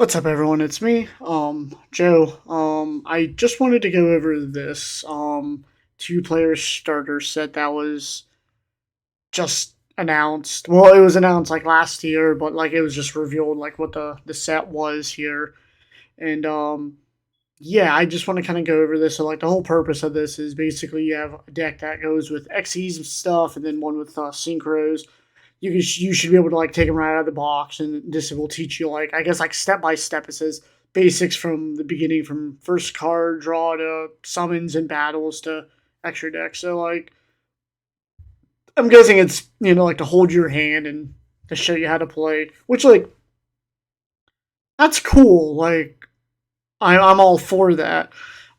What's up, everyone? It's me, Joe. I just wanted to go over this two-player starter set that was just announced. Well, it was announced like last year, but like it was just revealed like what the set was here, and yeah, I just want to kind of go over this. So like the whole purpose of this is basically you have a deck that goes with Xyz stuff, and then one with synchros. You should be able to like take them right out of the box, and this will teach you like I guess like step by step. It says basics from the beginning, from first card draw to summons and battles to extra deck. So like I'm guessing it's like to hold your hand and to show you how to play, which like that's cool. Like I'm all for that.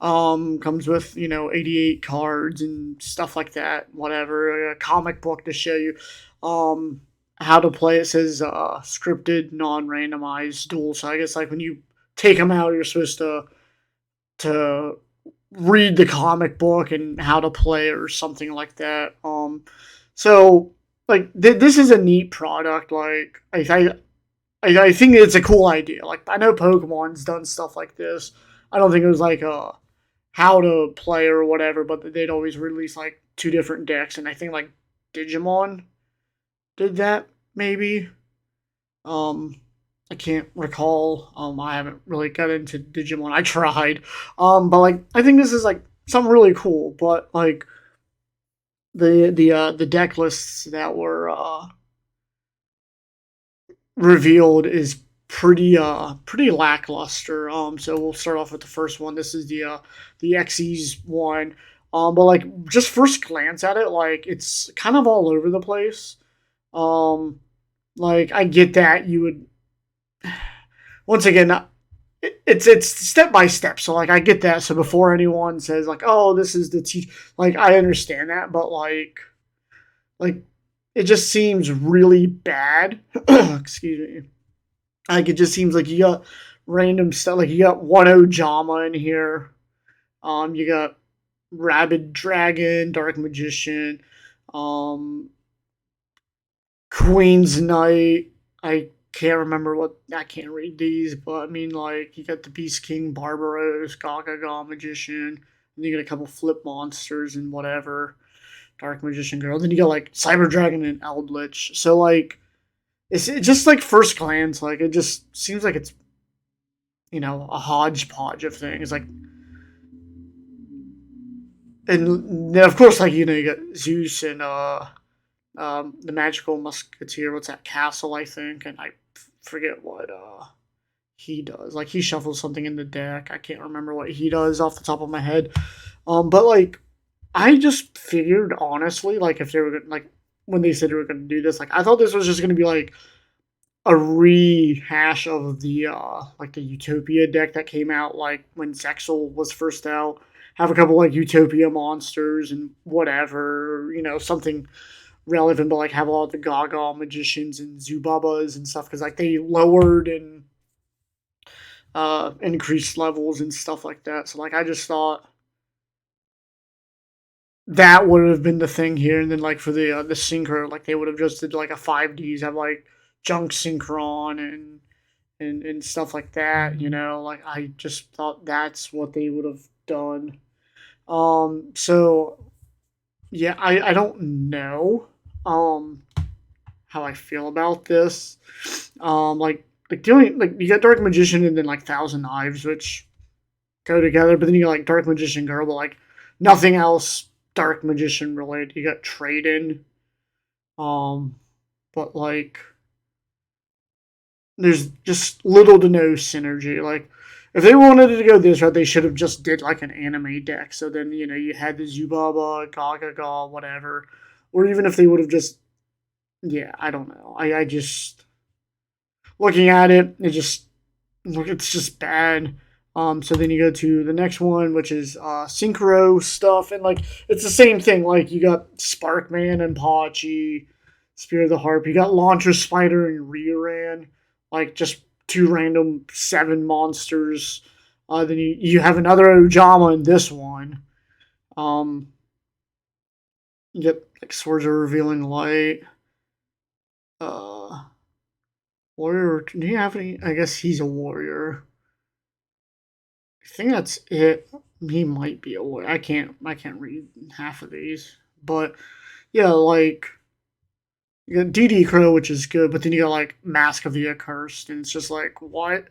Comes with 88 cards and stuff like that. Whatever, a comic book to show you how to play. It says scripted, non-randomized duel. So I guess like when you take them out, you're supposed to read the comic book and how to play or something like that. So like this is a neat product. Like I think it's a cool idea. Like I know Pokemon's done stuff like this. I don't think it was like a how to play or whatever, but they'd always release like two different decks, and I think like Digimon did that maybe. Um, I can't recall. I haven't really got into Digimon. I tried. But like I think this is like something really cool. But like the deck lists that were revealed is pretty lackluster. So we'll start off with the first one. This is the Xyz one. But like just first glance at it, like it's kind of all over the place. Um, like I get that you would once again it's step by step. So like I get that. So before anyone says like, oh, this is the teach, like I understand that, but like it just seems really bad. Excuse me. Like it just seems like you got random stuff. Like you got one Ojama in here. You got Rabid Dragon, Dark Magician, um, Queen's Knight. I can't remember what I can't read these, but I mean like you got the Beast King, Barbaros, Gaga Magician, and you got a couple flip monsters and whatever. Dark Magician Girl. Then you got like Cyber Dragon and Eldritch. So like it's just like first glance, like it just seems like it's a hodgepodge of things. Like, and then of course, like you got Zeus and the magical musketeer. What's that castle? I think, and I forget what he does. Like he shuffles something in the deck. I can't remember what he does off the top of my head. But like I just figured honestly, like if they were like when they said they were going to do this, like I thought this was just going to be like a rehash of the like the Utopia deck that came out like when Zexal was first out. Have a couple like Utopia monsters and whatever, something relevant, but like have all the Gaga magicians and Zubabas and stuff because like they lowered and increased levels and stuff like that. So like I just thought that would have been the thing here, and then like for the synchro, like they would have just did like a 5Ds, have like junk synchron and stuff like that. Like I just thought that's what they would have done. So yeah, I don't know how I feel about this. Like the only like you got Dark Magician and then like Thousand Knives, which go together, but then you got like Dark Magician Girl, but like nothing else Dark Magician related. You got Trade um, but like there's just little to no synergy. Like if they wanted to go this route, they should have just did like an anime deck. So then you had the Zubaba, Gagaga, whatever, or even if they would have just yeah, I don't know. I just looking at it, it's just bad. So then you go to the next one, which is synchro stuff, and like it's the same thing. Like you got Sparkman and Pachi, Spear of the Harp. You got Launcher Spider and Reran, like just two random seven monsters. Then you have another Ojama in this one. Um, you get like Swords of Revealing Light. Uh, Warrior. Do you have any? I guess he's a warrior. I think that's it. He might be a warrior. I can't read half of these, but yeah, like you got DD Crow, which is good, but then you got like Mask of the Accursed, and it's just like what?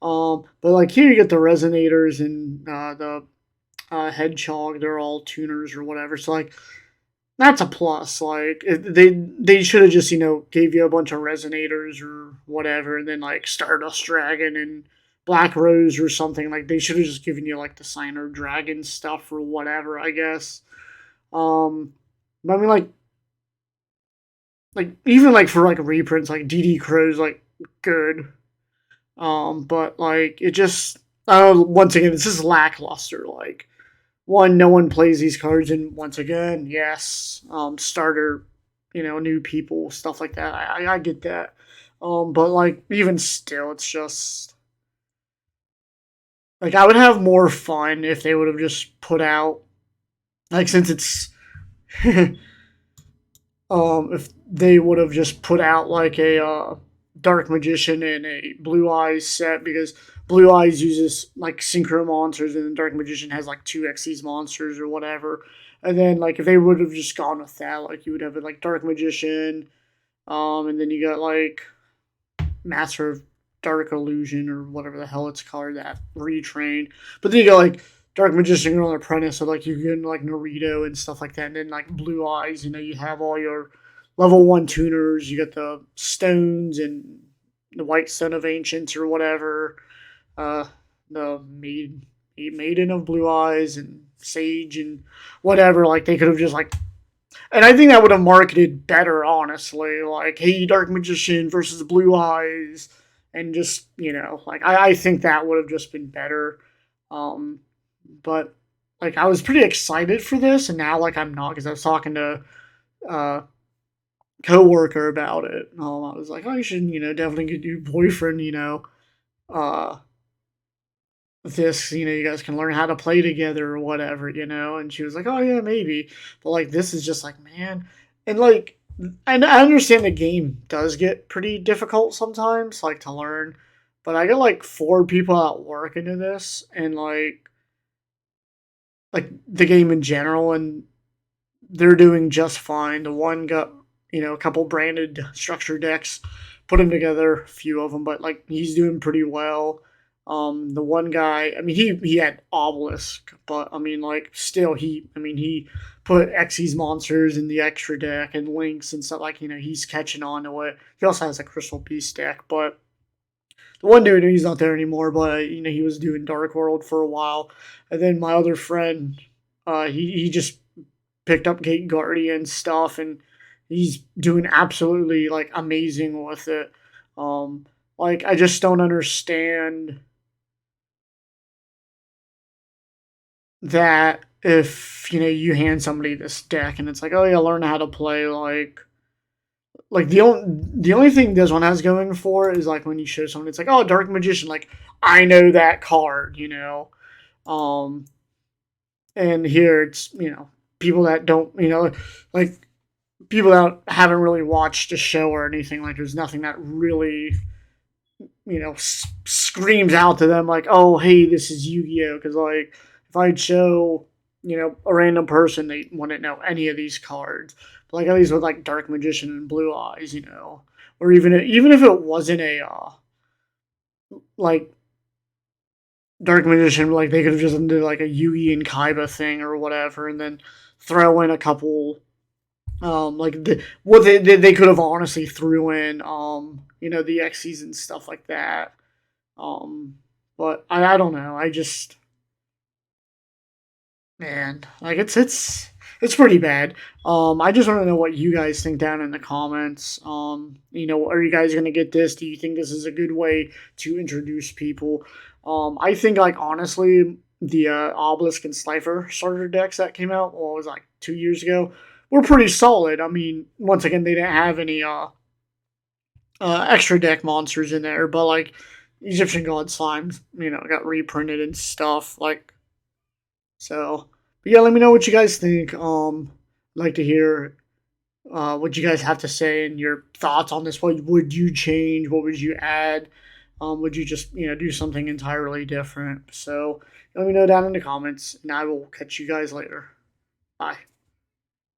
But like here you get the resonators and the Hedgehog. They're all tuners or whatever. So like that's a plus. Like they should have just gave you a bunch of resonators or whatever, and then like Stardust Dragon and Black Rose or something. Like they should have just given you like the Signer Dragon stuff or whatever. I guess. Um, but I mean like even like for like reprints, like DD Crow's like good. But like it just once again it's just lackluster. Like one, no one plays these cards, and once again, yes, starter, new people, stuff like that. I get that. But like even still, it's just like I would have more fun if they would have just put out like since it's if they would have just put out like a Dark Magician and a Blue Eyes set because Blue Eyes uses like Synchro monsters and Dark Magician has like two Xyz monsters or whatever. And then like if they would have just gone with that, like you would have like Dark Magician, and then you got like Master of Dark Illusion or whatever the hell it's called, that retrain. But then you got like Dark Magician Girl and Apprentice, so like you get like Naruto and stuff like that, and then like Blue Eyes, you have all your level one tuners, you got the stones and the White Stone of Ancients or whatever, uh the Maiden of Blue Eyes and Sage and whatever, like they could have just like and I think that would have marketed better, honestly. Like, hey, Dark Magician versus Blue Eyes, and just like I think that would have just been better. Um, but like I was pretty excited for this, and now like I'm not because I was talking to uh coworker about it. I was like, oh, you should definitely get your boyfriend uh this, you guys can learn how to play together or whatever, and she was like, oh yeah, maybe, but like this is just like, man, and like I understand the game does get pretty difficult sometimes, like to learn, but I got like four people at work into this, and like the game in general, and they're doing just fine. The one got a couple branded structure decks, put them together, a few of them, but like he's doing pretty well. The one guy, I mean, he had Obelisk, but I mean, like, still, he put Xyz monsters in the extra deck and links and stuff. Like, he's catching on to it. He also has a Crystal Beast deck, but the one dude, he's not there anymore. But he was doing Dark World for a while, and then my other friend, he just picked up Gate Guardian stuff, and he's doing absolutely like amazing with it. Like I just don't understand that if you hand somebody this deck and it's like, oh yeah, learn how to play, like the only thing this one has going for is like when you show someone it's like, oh, Dark Magician, like I know that card, um and here it's people that don't like people that haven't really watched a show or anything, like there's nothing that really screams out to them like, oh, hey, this is Yu-Gi-Oh, because like if I'd show a random person, they wouldn't know any of these cards, but like at least with like Dark Magician and Blue Eyes, or even if it wasn't a like Dark Magician, like they could have just done like a Yugi and Kaiba thing or whatever, and then throw in a couple like what they could have honestly threw in the Xyz and stuff like that. um but I don't know, I just, man, like it's pretty bad. I just want to know what you guys think down in the comments. Are you guys gonna get this? Do you think this is a good way to introduce people? I think like honestly, the Obelisk and Slifer starter decks that came out, well, it was like 2 years ago, were pretty solid. I mean, once again, they didn't have any extra deck monsters in there, but like Egyptian God Slimes, got reprinted and stuff. Like, so, but yeah, let me know what you guys think. I'd like to hear what you guys have to say and your thoughts on this. What would you change? What would you add? Would you just do something entirely different? So let me know down in the comments, and I will catch you guys later. Bye.